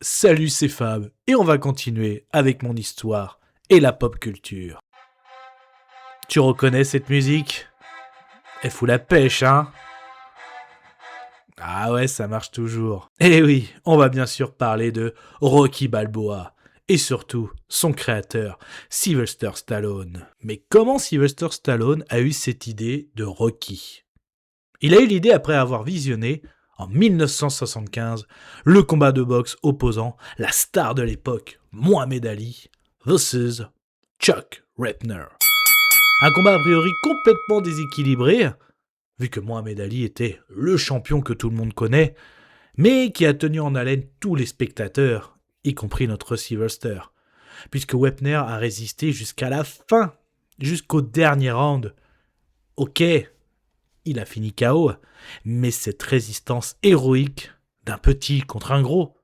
Salut, c'est Fab, et on va continuer avec mon histoire et la pop culture. Tu reconnais cette musique? Elle fout la pêche, hein? Ah ouais, ça marche toujours. Eh oui, on va bien sûr parler de Rocky Balboa, et surtout son créateur, Sylvester Stallone. Mais comment Sylvester Stallone a eu cette idée de Rocky? Il a eu l'idée après avoir visionné, en 1975, le combat de boxe opposant la star de l'époque, Mohamed Ali, versus Chuck Repner. Un combat a priori complètement déséquilibré, vu que Mohamed Ali était le champion que tout le monde connaît, mais qui a tenu en haleine tous les spectateurs, y compris notre Sylvester, puisque Repner a résisté jusqu'à la fin, jusqu'au dernier round. Ok, il a fini KO, mais cette résistance héroïque d'un petit contre un gros,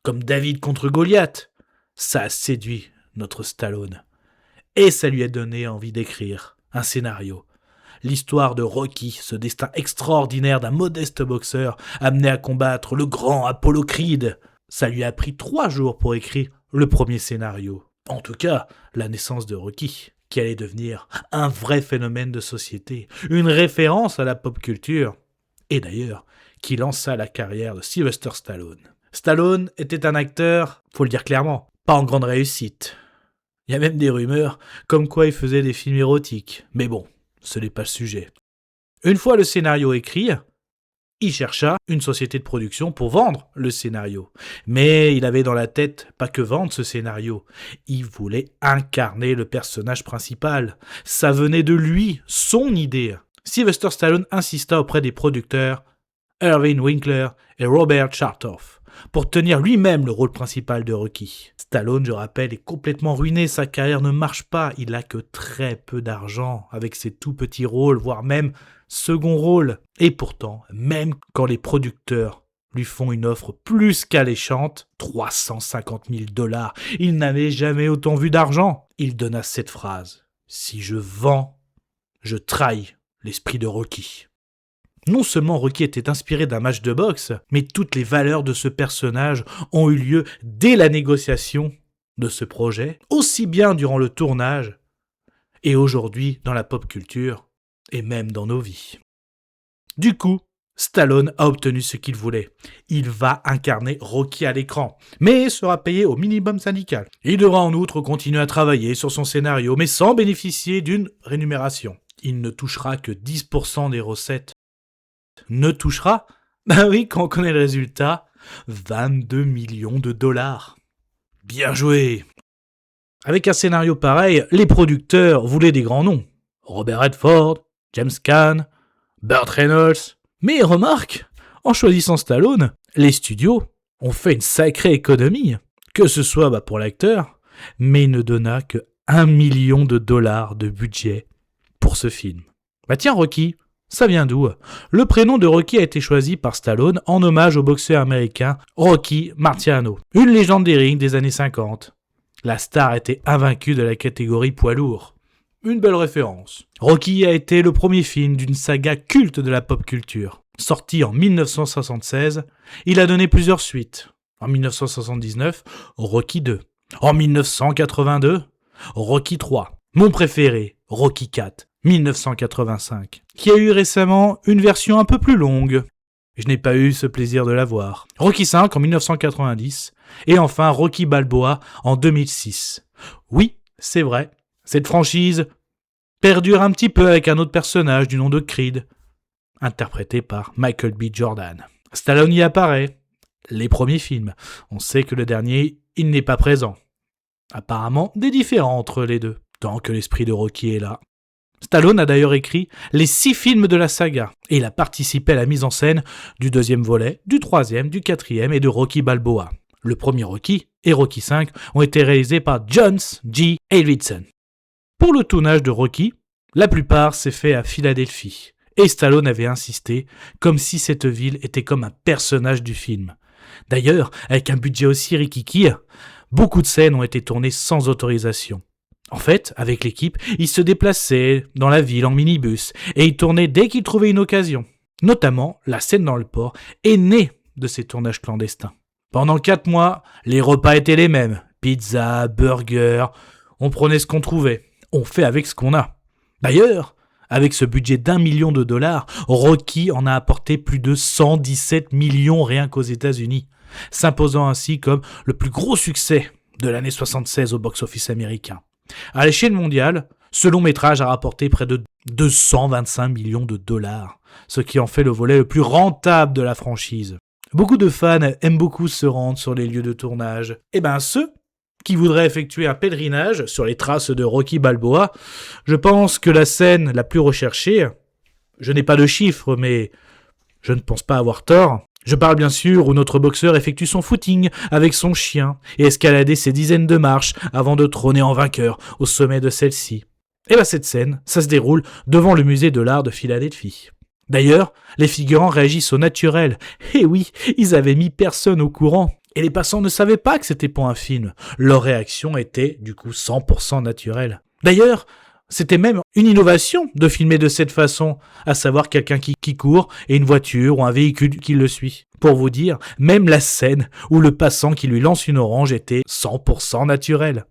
comme David contre Goliath, ça a séduit notre Stallone. Et ça lui a donné envie d'écrire un scénario. L'histoire de Rocky, ce destin extraordinaire d'un modeste boxeur amené à combattre le grand Apollo Creed. Ça lui a pris 3 jours pour écrire le premier scénario. En tout cas, la naissance de Rocky, qui allait devenir un vrai phénomène de société, une référence à la pop culture, et d'ailleurs, qui lança la carrière de Sylvester Stallone. Stallone était un acteur, faut le dire clairement, pas en grande réussite. Il y a même des rumeurs comme quoi il faisait des films érotiques, mais bon, ce n'est pas le sujet. Une fois le scénario écrit, il chercha une société de production pour vendre le scénario. Mais il avait dans la tête pas que vendre ce scénario, il voulait incarner le personnage principal. Ça venait de lui, son idée. Sylvester Stallone insista auprès des producteurs Irving Winkler et Robert Chartoff pour tenir lui-même le rôle principal de Rocky. Stallone, je rappelle, est complètement ruiné, sa carrière ne marche pas, il a que très peu d'argent avec ses tout petits rôles, voire même second rôle. Et pourtant, même quand les producteurs lui font une offre plus qu'alléchante, 350 000 $, il n'avait jamais autant vu d'argent. Il donna cette phrase: « Si je vends, je trahis l'esprit de Rocky ». Non seulement Rocky était inspiré d'un match de boxe, mais toutes les valeurs de ce personnage ont eu lieu dès la négociation de ce projet, aussi bien durant le tournage et aujourd'hui dans la pop culture et même dans nos vies. Du coup, Stallone a obtenu ce qu'il voulait. Il va incarner Rocky à l'écran, mais sera payé au minimum syndical. Il devra en outre continuer à travailler sur son scénario, mais sans bénéficier d'une rémunération. Il ne touchera que 10% des recettes. Ne touchera? Ben oui, quand on connaît le résultat, 22 millions de $. Bien joué! Avec un scénario pareil, les producteurs voulaient des grands noms. Robert Redford, James Caan, Burt Reynolds. Mais remarque, en choisissant Stallone, les studios ont fait une sacrée économie, que ce soit pour l'acteur, mais il ne donna que 1 million de $ de budget pour ce film. Bah tiens Rocky, ça vient d'où? Le prénom de Rocky a été choisi par Stallone en hommage au boxeur américain Rocky Marciano, une légende des rings des années 50. La star était invaincue de la catégorie poids lourd. Une belle référence. Rocky a été le premier film d'une saga culte de la pop culture. Sorti en 1976, il a donné plusieurs suites. En 1979, Rocky 2. En 1982, Rocky 3. Mon préféré, Rocky 4. 1985, qui a eu récemment une version un peu plus longue. Je n'ai pas eu ce plaisir de la voir. Rocky 5 en 1990, et enfin Rocky Balboa en 2006. Oui, c'est vrai, cette franchise perdure un petit peu avec un autre personnage du nom de Creed, interprété par Michael B. Jordan. Stallone y apparaît. Les premiers films. On sait que le dernier, il n'est pas présent. Apparemment, des différends entre les deux, tant que l'esprit de Rocky est là. Stallone a d'ailleurs écrit les 6 films de la saga, et il a participé à la mise en scène du 2e volet, du 3e, du 4e et de Rocky Balboa. Le premier Rocky et Rocky 5 ont été réalisés par John G. Avildsen. Pour le tournage de Rocky, la plupart s'est fait à Philadelphie, et Stallone avait insisté comme si cette ville était comme un personnage du film. D'ailleurs, avec un budget aussi rikiki, beaucoup de scènes ont été tournées sans autorisation. En fait, avec l'équipe, ils se déplaçaient dans la ville en minibus et ils tournaient dès qu'ils trouvaient une occasion. Notamment, la scène dans le port est née de ces tournages clandestins. Pendant 4 mois, les repas étaient les mêmes. Pizza, burger, on prenait ce qu'on trouvait. On fait avec ce qu'on a. D'ailleurs, avec ce budget d'$1 million, Rocky en a apporté plus de 117 millions rien qu'aux États-Unis, s'imposant ainsi comme le plus gros succès de l'année 76 au box-office américain. À l'échelle mondiale, ce long métrage a rapporté près de 225 millions de dollars, ce qui en fait le volet le plus rentable de la franchise. Beaucoup de fans aiment beaucoup se rendre sur les lieux de tournage. Et ceux qui voudraient effectuer un pèlerinage sur les traces de Rocky Balboa, je pense que la scène la plus recherchée, je n'ai pas de chiffres, mais je ne pense pas avoir tort. Je parle bien sûr où notre boxeur effectue son footing avec son chien et escalader ses dizaines de marches avant de trôner en vainqueur au sommet de celle-ci. Et cette scène, ça se déroule devant le musée de l'art de Philadelphie. D'ailleurs, les figurants réagissent au naturel. Et oui, ils avaient mis personne au courant. Et les passants ne savaient pas que c'était pour un film. Leur réaction était, du coup, 100% naturelle. D'ailleurs, c'était même une innovation de filmer de cette façon, à savoir quelqu'un qui court et une voiture ou un véhicule qui le suit. Pour vous dire, même la scène où le passant qui lui lance une orange était 100% naturelle.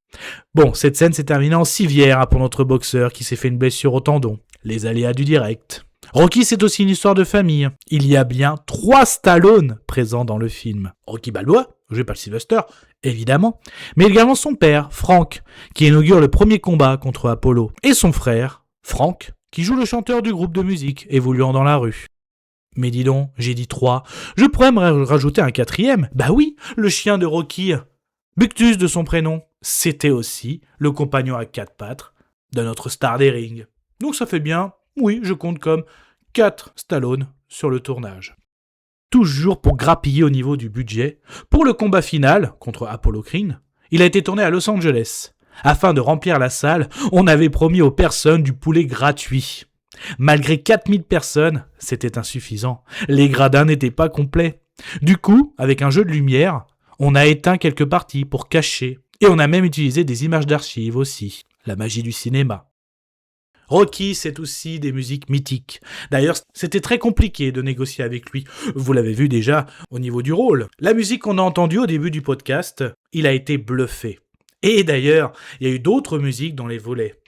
Bon, cette scène s'est terminée en civière pour notre boxeur qui s'est fait une blessure au tendon. Les aléas du direct. Rocky, c'est aussi une histoire de famille. Il y a bien 3 Stallone présents dans le film. Rocky Balboa, joué par Sylvester, évidemment, mais également son père, Frank, qui inaugure le premier combat contre Apollo, et son frère, Frank, qui joue le chanteur du groupe de musique évoluant dans la rue. Mais dis donc, j'ai dit 3, je pourrais me rajouter un 4e. Bah oui, le chien de Rocky, Buctus de son prénom, c'était aussi le compagnon à 4 pattes de notre star des rings. Donc ça fait bien, oui, je compte comme 4 Stallone sur le tournage. Toujours pour grappiller au niveau du budget, pour le combat final contre Apollo Creed, il a été tourné à Los Angeles. Afin de remplir la salle, on avait promis aux personnes du poulet gratuit. Malgré 4000 personnes, c'était insuffisant. Les gradins n'étaient pas complets. Du coup, avec un jeu de lumière, on a éteint quelques parties pour cacher. Et on a même utilisé des images d'archives aussi. La magie du cinéma. Rocky, c'est aussi des musiques mythiques. D'ailleurs, c'était très compliqué de négocier avec lui. Vous l'avez vu déjà au niveau du rôle. La musique qu'on a entendue au début du podcast, il a été bluffé. Et d'ailleurs, il y a eu d'autres musiques dans les volets.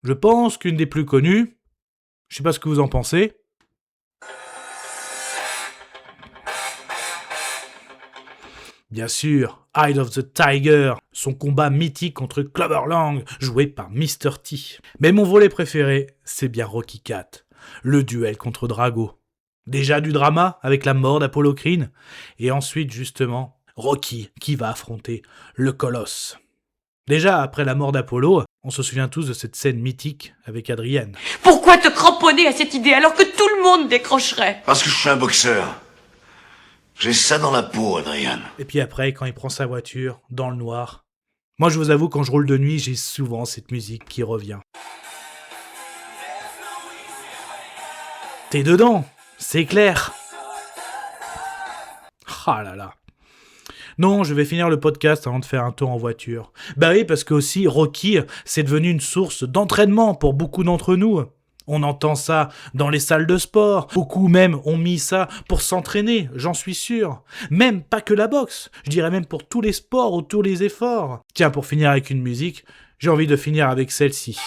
Je pense qu'une des plus connues, je sais pas ce que vous en pensez. Bien sûr, Eye of the Tiger, son combat mythique contre Clubber Lang, joué par Mr. T. Mais mon volet préféré, c'est bien Rocky IV, le duel contre Drago. Déjà du drama avec la mort d'Apollo Creed, et ensuite justement, Rocky qui va affronter le Colosse. Déjà, après la mort d'Apollo, on se souvient tous de cette scène mythique avec Adrienne. Pourquoi te cramponner à cette idée alors que tout le monde décrocherait ? Parce que je suis un boxeur. J'ai ça dans la peau, Adrian. Et puis après, quand il prend sa voiture, dans le noir. Moi, je vous avoue, quand je roule de nuit, j'ai souvent cette musique qui revient. T'es dedans, c'est clair. Ah là là. Non, je vais finir le podcast avant de faire un tour en voiture. Bah oui, parce que aussi, Rocky, c'est devenu une source d'entraînement pour beaucoup d'entre nous. On entend ça dans les salles de sport. Beaucoup même ont mis ça pour s'entraîner, j'en suis sûr. Même pas que la boxe. Je dirais même pour tous les sports ou tous les efforts. Tiens, pour finir avec une musique, j'ai envie de finir avec celle-ci.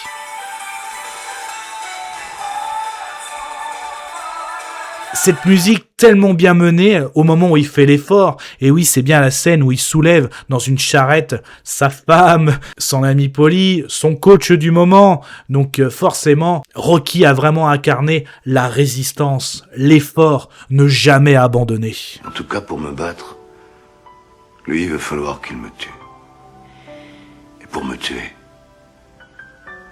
Cette musique tellement bien menée au moment où il fait l'effort, et oui, c'est bien la scène où il soulève dans une charrette sa femme, son ami Paulie, son coach du moment. Donc forcément, Rocky a vraiment incarné la résistance, l'effort, ne jamais abandonner. En tout cas, pour me battre, lui, il va falloir qu'il me tue. Et pour me tuer,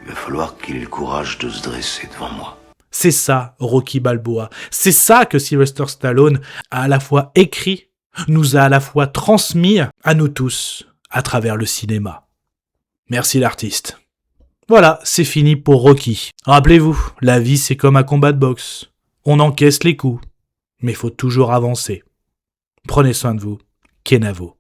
il va falloir qu'il ait le courage de se dresser devant moi. C'est ça, Rocky Balboa. C'est ça que Sylvester Stallone a à la fois écrit, nous a à la fois transmis à nous tous, à travers le cinéma. Merci l'artiste. Voilà, c'est fini pour Rocky. Rappelez-vous, la vie c'est comme un combat de boxe. On encaisse les coups, mais il faut toujours avancer. Prenez soin de vous. Kenavo.